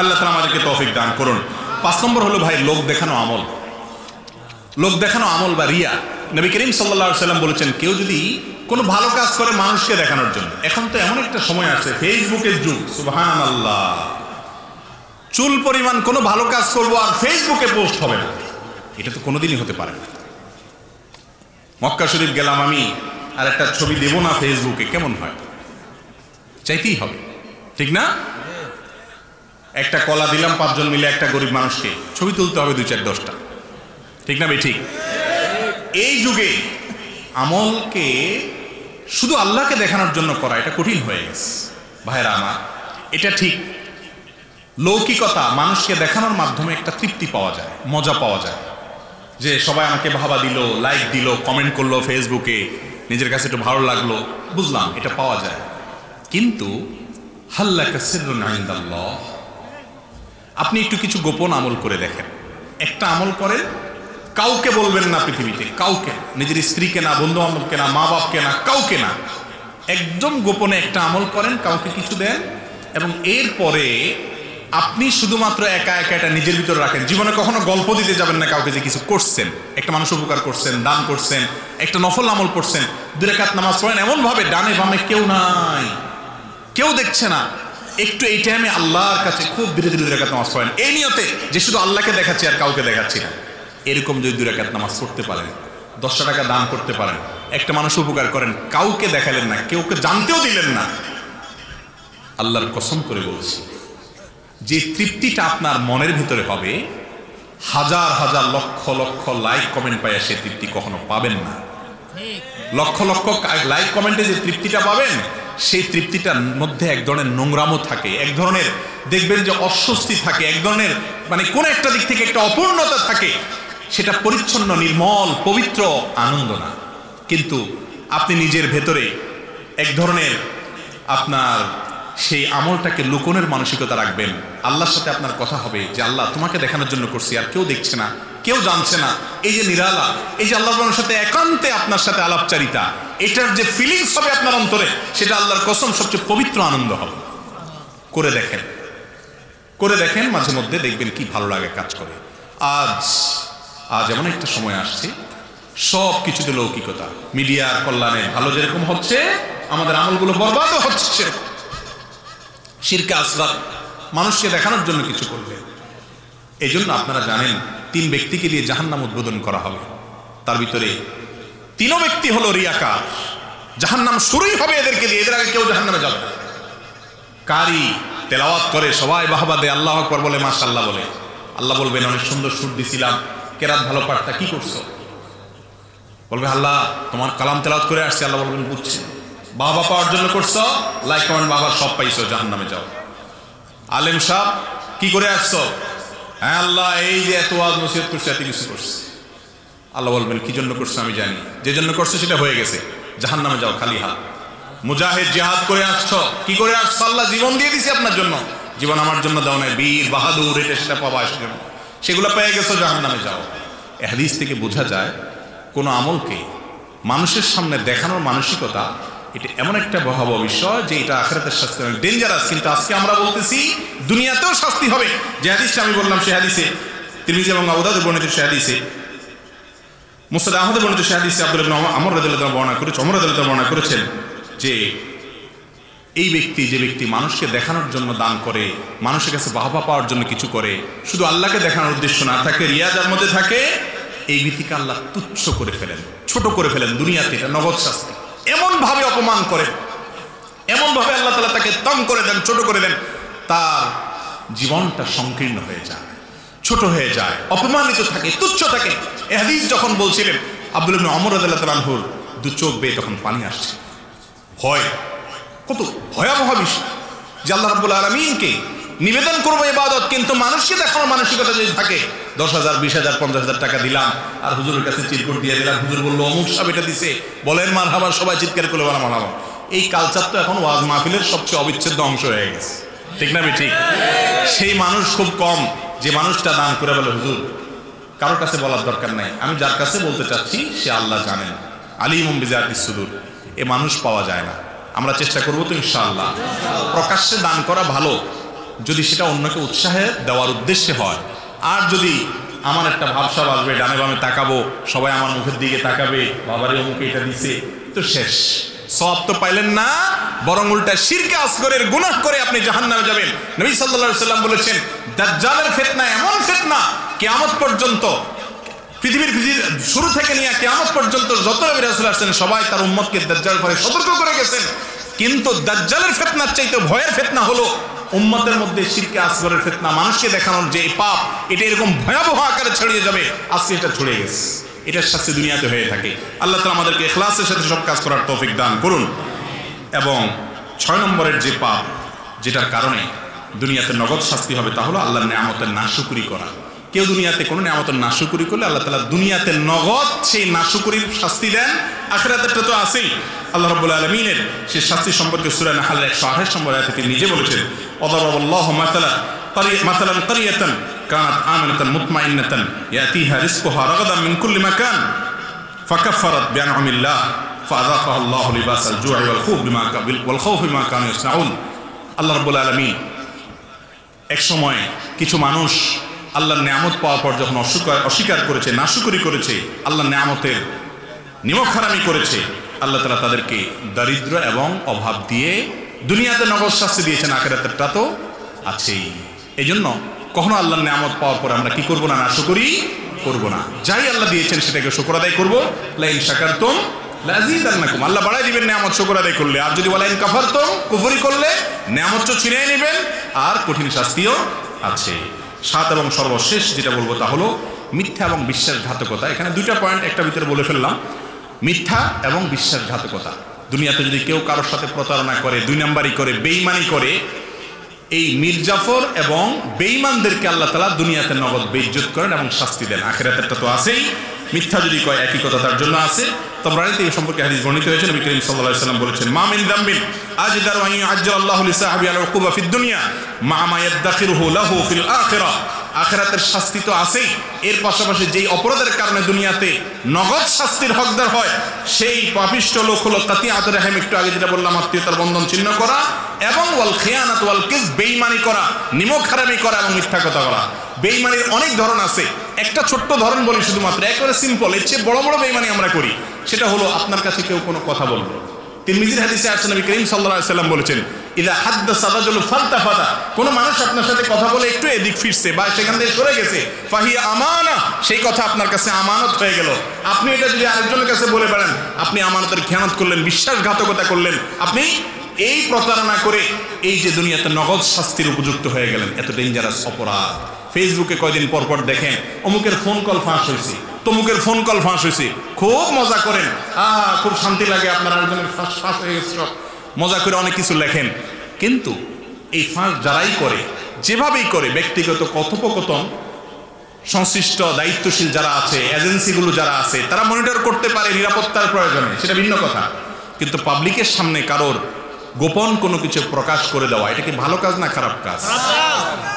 আল্লাহ তাআলা আমাদেরকে তৌফিক দান করুন। 5 নম্বর হলো ভাই, লোক দেখানো আমল বা রিয়া। নবী করিম সাল্লাল্লাহু আলাইহি ওয়াসাল্লাম বলেছেন, কেউ যদি কোনো ভালো কাজ করে মানুষকে দেখানোর জন্য, এখন তো এমন একটা সময় আছে, ফেসবুকের যুগ, সুবহানাল্লাহ, চুল পরিমাণ কোনো ভালো কাজ করবো আর ফেসবুকে পোস্ট হবে না, এটা তো কোনোদিনই হতে পারে না। মক্কা শরীফ গেলাম আমি, আর একটা ছবি দেব না ফেসবুকে, কেমন হয়? চাইতেই হবে, ঠিক না? একটা কলা দিলাম 5 জন মিলে একটা গরিব মানুষকে, ছবি তুলতে হবে 2-4-10টা, ঠিক না ভাই? ঠিক। এই যুগে আমলকে শুধু আল্লাহকে দেখানোর জন্য করা, এটা কঠিন হয়ে গেছে ভাইরা আমার। এটা ঠিক, লৌকিকতা মানুষকে দেখানোর মাধ্যমে একটা তৃপ্তি পাওয়া যায়, মজা পাওয়া যায়, যে সবাই আমাকে ভাবা দিল, লাইক দিল, কমেন্ট করলো ফেসবুকে, নিজের কাছে একটু ভালো লাগলো, বুঝলাম, এটা পাওয়া যায়। কিন্তু হাল্লাকা সিররুন ইনদাল্লাহ, আপনি একটু কিছু গোপন আমল করে দেখেন। একটা আমল করেন, কাউকে বলবেন না পৃথিবীতে, কাউকে, নিজের স্ত্রীকে না, বন্ধু বান্ধবকে না, মা বাপকে না, কাউকে না, একদম গোপনে একটা আমল করেন, কাউকে কিছু দেন, এবং এরপরে আপনি শুধুমাত্র একা এটা নিজের ভিতরে রাখেন। জীবনে কখনো গল্প দিতে যাবেন না কাউকে যে কিছু করছেন, একটা মানুষ উপকার করছেন, দান করছেন, একটা নফল আমল করছেন, 2 রাকাত নামাজ পড়েন, এমন ভাবে ডানে বামে কেউ নাই, কেউ দেখছে না, একটু এই টাইমে আল্লাহর কাছে খুব ধীরে ধীরে 2 রাকাত নামাজ পড়েন, এই নিয়তে যে শুধু আল্লাহকে দেখাচ্ছি আর কাউকে দেখাচ্ছি না। এরকম যদি 2 রাকাত নামাজ পড়তে পারেন, 10 টাকা দান করতে পারেন, একটা মানুষ উপকার করেন, কাউকে দেখালেন না, কেউকে জানতেও দিলেন না, আল্লাহর কসম করে বলছি, যে তৃপ্তিটা আপনার মনের ভিতরে হবে, হাজার হাজার লক্ষ লক্ষ লাইক কমেন্ট পাইয়া সে তৃপ্তি কখনো পাবেন না। লক্ষ লক্ষ লাইক কমেন্টে যে তৃপ্তিটা পাবেন, সেই তৃপ্তিটার মধ্যে এক ধরনের নোংরামো থাকে, এক ধরনের দেখবেন যে অস্বস্তি থাকে, এক ধরনের মানে কোন একটা দিক থেকে একটা অপূর্ণতা থাকে। সেটা পরিচ্ছন্ন, নির্মল, পবিত্র আনন্দ না। কিন্তু আপনি নিজের ভেতরে এক ধরনের আপনার সেই আমলটাকে লুকোনের মানসিকতা রাখবেন। আল্লাহর সাথে আপনার কথা হবে যে আল্লাহ তোমাকে দেখানোর জন্য করছি, আর কেউ দেখছে না, কেউ জানছে না। এই যে নিরালা, এই যে আল্লাহর সাথে একান্তে আপনার সাথে আলাপচারিতা, এটার যে ফিলিংস হবে আপনার অন্তরে, সেটা আল্লাহর কসম সবচেয়ে পবিত্র আনন্দ হবে। করে দেখেন, করে দেখেন, মাঝে মধ্যে দেখবেন কি ভালো লাগে কাজ করে। আজ এমন একটা সময় আসছে সব কিছুতে লৌকিকতা, মিডিয়ার কল্যাণে ভালো যেরকম হচ্ছে, আমাদের আমলগুলো বরবাদও হচ্ছে সেরকম। শিরকে আসগার, মানুষকে দেখানোর জন্য কিছু করবে। এই জন্য আপনারা জানেন 3 ব্যক্তিকে দিয়ে জাহান্নাম উদ্বোধন করা হবে। তার ভিতরে 3 ব্যক্তি হলো রিয়াকার। জাহান্নাম শুরুই হবে এদেরকে দিয়ে, এদের আগে কেউ জাহান্নামে যাবে না। কারি তেলাওয়াত করে, সবাই বাহবা দেয়, আল্লাহু আকবার বলে, মাশাআল্লাহ বলে। আল্লাহ বলবেন অনেক সুন্দর সুর দিছিলাম, কেরাত ভালো পাঠটা কি করছো? বলবে আল্লাহ তোমার কালাম তেলাওয়াত করে আসছে। আল্লাহ বলবেন বুঝছি, বাবা পাওয়ার জন্য করছো, লাইক কমেন্ট বাবা সব পাইছো, জাহান্নামে যাও। আলেম সাহেব কি করে আসছো? হ্যাঁ আল্লাহ এই যে এত ওয়াজ নসিহত করছে, এত কিছু করছে। আল্লাহ বলবেন কি জন্য করছো আমি জানি, যে জন্য করছো সেটা হয়ে গেছে, জাহান্নামে যাও খালি হাত। মুজাহিদ জিহাদ করে আসছো, কি করে আসছো? আল্লাহ জীবন দিয়ে দিছে আপনার জন্য, জীবন আমার জন্য দাও না, বীর বাহাদুর এটা সেটা পাবা, সেগুলো পেয়ে গেছো, জাহান্নামে যাও। এই হাদিস থেকে বোঝা যায় কোনো আমলকে মানুষের সামনে দেখানোর মানসিকতা, এটা এমন একটা ভয়াবহ বিষয় যে এটা আখিরাতের শাস্তি অনেক ডেঞ্জারাস। কিন্তু আজকে আমরা বলতেছি দুনিয়াতেও শাস্তি হবে। যে হাদিসটা আমি বললাম সে হাদিসে তিরমিজি এবং আবু দাউদ বর্ণিত, সে হাদিসে মুসনাদ আহমদ বর্ণিত, সে হাদিসে আব্দুল্লাহ ইবনে আমর রাদিয়াল্লাহু আনহু বর্ণনা করেছেন, ওমর রাদিয়াল্লাহু আনহু বর্ণনা করেছেন যে এই ব্যক্তি, যে ব্যক্তি মানুষকে দেখানোর জন্য দান করে, মানুষের কাছে বাহবা পাওয়ার জন্য কিছু করে, শুধু আল্লাহকে দেখানোর উদ্দেশ্য না থাকে, রিয়াজার মধ্যে থাকে, এই ব্যক্তিকে আল্লাহ তুচ্ছ করে ফেলেন, ছোট করে ফেলেন দুনিয়াতে। এটা নগদ শাস্তি। এমন ভাবে অপমান করেন, এমন ভাবে আল্লাহ তাআলা তাকে তং করে দেন, ছোট করে দেন, তার জীবনটা সংকীর্ণ হয়ে যায়, ছোট হয়ে যায়, অপমানিত থাকে, তুচ্ছ থাকে। এই হাদিস যখন বলছিলেন, আব্দুল্লাহ ইবনে ওমর রাদিয়াল্লাহু আনহুর 2 চোখ বেয়ে তখন পানি আসছে। হয় কত ভয়াবহ বিষয় যে আল্লাহ রাব্বুল আলামিনকে নিবেদন করবো ইবাদত, কিন্তু মানুষকে দেখানোর মানসিকতা যদি থাকে, 10,000 20,000 50,000 টাকা দিলাম আর হুজুরের কাছে চিরকুট দিয়ে দিলাম, হুজুর বললো অমুক সাহেব এটা দিছে, বলেন মারহাবা, সবাই চিৎকার করে বলা মারহাবা। এই কালচার তো এখন ওয়াজ মাহফিলের সবচেয়ে অবিচ্ছেদ্য অংশ হয়ে গেছে, ঠিক না? ঠিক। সেই মানুষ খুব কম যে মানুষটা দান করে বলে হুজুর কারোর কাছে বলার দরকার নাই, আমি যার কাছে বলতে চাচ্ছি সে আল্লাহ জানেন, আলিমুম বিযাতিস সুদূর। এ মানুষ পাওয়া যায় না। আমরা চেষ্টা করবো তো ইনশাআল্লাহ। প্রকাশ্যে দান করা ভালো যদি সেটা অন্যকে উৎসাহে দেওয়ার উদ্দেশ্যে হয়। আর যদি আমার একটা ভাবসাব আসবে, ডানে বামে তাকাবো, সবাই আমার মুখের দিকে তাকাবে, বাবারে অমুকে এটা দিছে, তো শেষ, সওয়াব তো পাইলেন না, বরং উল্টা শিরকে আসগরের গুনাহ করে আপনি জাহান্নামে যাবেন। নবী সাল্লাল্লাহু আলাইহি সাল্লাম বলেছেন দাজ্জালের ফিতনা এমন ফিতনা, কিয়ামত পর্যন্ত, পৃথিবীর শুরু থেকে নিয়ে কিয়ামত পর্যন্ত যত নবী রাসূল আসছেন সবাই তার উম্মতকে দাজ্জাল করে সতর্ক করে গেছেন। কিন্তু দাজ্জালের ফিতনার চাইতে ভয়ের ফিতনা হলো উম্মতের মধ্যে শিরকে আসগরের ফিতনা। মানুষকে দেখানোর যে পাপ, এটা এরকম ভয়াবহ আকারে ছড়িয়ে যাবে, আজকে এটা ছড়িয়ে গেছে। এটার শাস্তি দুনিয়াতে হয়ে থাকে। আল্লাহ তাআলা আমাদেরকে ইখলাসের সাথে সব কাজ করার তৌফিক দান করুন। এবং 6 নম্বরের যে পাপ, যেটার কারণে দুনিয়াতে নগদ শাস্তি হবে, তা হলো আল্লাহর নিয়ামতের নাশুকরি করা। কেউ দুনিয়াতে কোনো নিয়ামতের নাশুকরি করলে আল্লাহ তাআলা দুনিয়াতে নগদ সেই নাশুকরির শাস্তি দেন। আখিরাতেরটা তো আছেই। আল্লাহ রাব্বুল আলামিনের সেই শাস্তি সম্পর্কে সূরা নাহলের 128 নম্বর আয়াতে তিনি নিজে বলেছেন, ওয়াদারাবাল্লাহু মাসালান ক্বরিয়াতান কানাত আমানাতান মুতমাইন্নাতান ইয়াতিহা রিজকুহা রাগাদান মিন কুল্লি মাকান ফাকাফফারাত বিআনআমিল্লাহ ফাযাকাহা আল্লাহু লিবাসাল জু'i ওয়াল খাউফি বিমা কানু ইয়াসনাউন। আল্লাহ রাব্বুল আলামিন এক সময় কিছু মানুষ আল্লাহর নিয়ামত পাওয়ার পর যখন অস্বীকার করেছে, নাশুকরি করেছে, আল্লাহর নিয়ামতের নিমকহারামি করেছে, আল্লাহ তাআলা তাদেরকে দারিদ্র এবং অভাব দিয়ে দুনিয়াতে নগদ শাস্তি দিয়েছেন, আখিরাতেরটা তো আছেই। এই জন্য কখনো আল্লাহর নিয়ামত পাওয়ার পর আমরা কি করব না, নাশুকরি করব না। যাই আল্লাহ দিয়েছেন সেটাকে শুকর আদায় করব। লা ইন শাকারতুম লাযীদান্নাকুম, আল্লাহ বাড়াই দিবেন নিয়ামত শুকর আদায় করলে। আর যদি ওয়ালা ইন কাফারতুম, কুফরি করলে নিয়ামত ছিনিয়ে নেবেন আর কঠিন শাস্তিও আছে। 7 এবং সর্বশেষ যেটা বলবো তা হলো মিথ্যা এবং বিশ্বাসঘাতকতা। এখানে 2টা পয়েন্ট একটা ভিতরে বলে ফেললাম, মিথ্যা এবং বিশ্বাসঘাতকতা। দুনিয়াতে যদি কেউ কারোর সাথে প্রতারণা করে, দুই নাম্বারি করে, বেঈমানি করে, এই মীর জাফর এবং বেঈমানদেরকে আল্লাহ তাআলা দুনিয়াতে নগদ বেইজ্জত করেন এবং শাস্তি দেন। আখিরাতেরটা তো আছেই, মিথ্যা যদি কয় একই কথা তার জন্য আছে। তাবরানীতে এই সম্পর্কে হাদিস বর্ণিত হয়েছে। নবী করিম সাল্লাল্লাহু আলাইহি ওয়াসাল্লাম বলেছেন, মা মিন যামবিন আজদারু আন ইউআজ্জিলাল্লাহু লিসাহিবি আল উকুবা ফিদ দুনিয়া মা মা ইয়াদখিরুহু লাহু ফিল আখিরাহ। আখিরাতের শাস্তি তো আছেই, এর পাশাপাশি যেই অপরাধের কারণে দুনিয়াতে নগদ শাস্তির হকদার হয় সেই পাপিষ্ঠ লোক হলো কাতিআতুর রাহিম, একটু আগে যেটা বললাম আত্মীয়তার বন্ধন ছিন্ন করা, এবং ওয়াল খিয়ানাত ওয়াল কিযব, বেঈমানি করা, নিমক হারামি করা এবং মিথ্যা কথা বলা। বেঈমানির অনেক ধরন আছে, একটা ছোট্ট ধরন বলি শুধুমাত্র, একেবারে সিম্পল। এর চেয়ে বড় বড় বেঈমানি আমরা করি, সেটা হলো আপনার কাছে কেউ কোনো কথা বলল। তিরমিজির হাদিসে আছে, নবী করিম সাল্লাল্লাহু আলাইহি ওয়াসাল্লাম বলেছেন, ইযা হাদাসা রাজুলু ফালতাফাতা, কোন মানুষ আপনার সাথে কথা বলে একটু এদিক ফিরছে বা সেখান থেকে সরে গেছে, ফাহিয়া আমানা, সেই কথা আপনার কাছে আমানত হয়ে গেল। আপনি এটা যদি আরেকজনের কাছে বলে বেড়ান, আপনি আমানতের খেয়ানত করলেন, বিশ্বাসঘাতকতা করলেন, আপনি এই প্রতারণা করে এই যে দুনিয়াতে নগদ শাস্তির উপযুক্ত হয়ে গেলেন। এত ডেঞ্জারাস অপরাধ। ফেসবুকে কয়দিন পর পর দেখেন অমুকের ফোন কল ফাঁস হয়েছে, তমুকের ফোন কল ফাঁস হয়েছে, খুব মজা করেন, খুব শান্তি লাগে, আপনার আরেকজনের ফাঁস হয়ে গেছে, সব মজা করে অনেক কিছু লেখেন। কিন্তু এই ফাঁস যারাই করে, যেভাবেই করে, ব্যক্তিগত কথোপকথন সংশ্লিষ্ট দায়িত্বশীল যারা আছে, এজেন্সিগুলো যারা আছে, তারা মনিটর করতে পারে নিরাপত্তার প্রয়োজনে, সেটা ভিন্ন কথা। কিন্তু পাবলিকের সামনে কারোর গোপন কোনো কিছু প্রকাশ করে দেওয়া, এটা কি ভালো কাজ না খারাপ কাজ?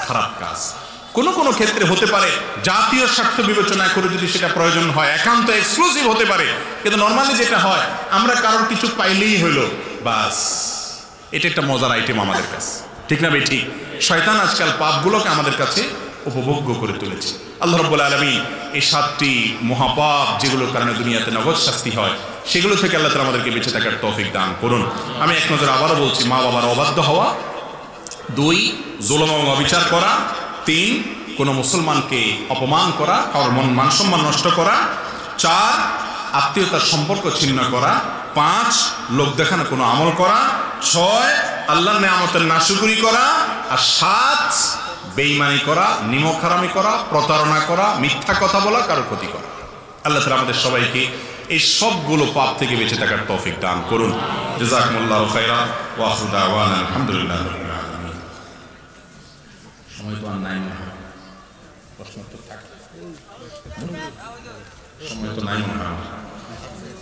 খারাপ কাজ। কোনো কোনো ক্ষেত্রে হতে পারে জাতীয় স্বার্থ বিবেচনা করে যদি সেটা প্রয়োজন হয়, একান্ত এক্সক্লুসিভ হতে পারে। কিন্তু নর্মালি যেটা হয়, আমরা কারোর কিছু পাইলেই হইলো বাস, এটা একটা মজার আইটেম আমাদের কাছে, ঠিক না ভাই? ঠিক। শয়তান আজকাল পাপগুলোকে আমাদের কাছে উপভোগ্য করে তুলেছে। আল্লাহ রাব্বুল আলামিন এই 7টি মহাপাপ যেগুলোর কারণে দুনিয়াতে নগদ শাস্তি হয়, সেগুলো থেকে আল্লাহ তাআলা আমাদেরকে বেঁচে থাকার তৌফিক দান করুন। আমি এক নজর আবারও বলছি, মা বাবার অবাধ্য হওয়া, 2 জুলুম এবং অবিচার করা, 3 কোনো মুসলমানকে অপমান করা, কারোর মান সম্মান নষ্ট করা, 4 আত্মীয়তার সম্পর্ক ছিন্ন করা, 5 লোক দেখানো কোনো আমল করা, 6 আল্লাহর নেয়ামতের নাশুকরি করা, আর 7 বেঈমানি করা, নিমক হারামি করা, প্রতারণা করা, মিথ্যা কথা বলা, কারো ক্ষতি করা। আল্লাহ তাআলা আমাদের সবাইকে এই সবগুলো পাপ থেকে বেঁচে থাকার তৌফিক দান করুন। জাযাকুমুল্লাহু খাইরান ওয়া আখিরু দাওয়ানা আলহামদুলিল্লাহি রাব্বিল আলামিন। সময় তো আর নাই, প্রশ্ন তো থাকে, সময় তো নাই মনে হয়,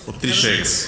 32 হয়ে গেছে।